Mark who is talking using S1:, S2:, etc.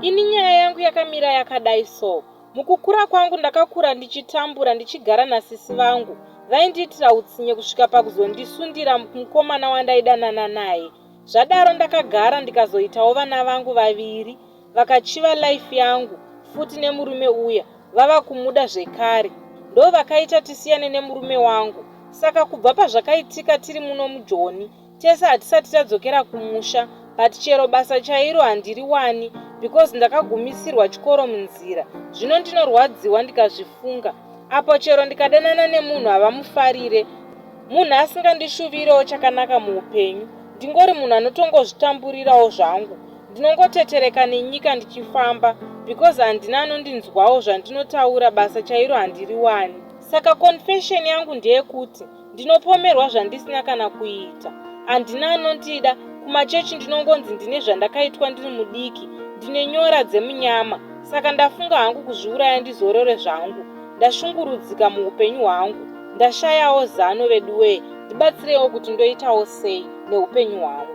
S1: Ini nyaya yangu yakamira yakadai so. Mukukura kwangu ndakakura ndichitambura ndichigara naSisi vangu. Vaindiitira utsinye kusvika pakuzondisundira mukomana wandaidanana naye. Zvadaro ndakagara ndikazoitawo vana vangu vaviri vakachiva life yangu futi nemurume uya vava kumuda zvekare. Ndo vakaita tisiyane nemurume wangu. Saka kubva pazvakaitika tiri muno muJoni, tese hatisati tadzokera kumusha, but chero basa chairo handiri wani because ndakagumisirwa chikoro munzira. Zvino ndinorwadziwa ndikazvifunga. Apo chero ndikadanana nemunhu havamufarire, munhu asingandishuvirewo chakanaka muupenyu. Ndingori munhu anotongozvitamburirawo zvangu. Ndinongotetereka nenyika ndichifamba because handina anondinzwawo zvandinotaura, basa chairo handiri wani. Saka confession yangu ndeyekuti ndinopomerwa zvandisina kana kuita. Handina anondida. Kumachechi ndinongonzi ndine zvandakaitwa ndiri mudiki, ndine nyora dzemunyama. Saka ndafunga hangu kuzviuraya ndizorore zvangu. Ndashungurudzika muupenyu hwangu. Ndashayawo zano veduwe. Ndibatsirewo kuti ndoitawo sei neupenyu hwangu.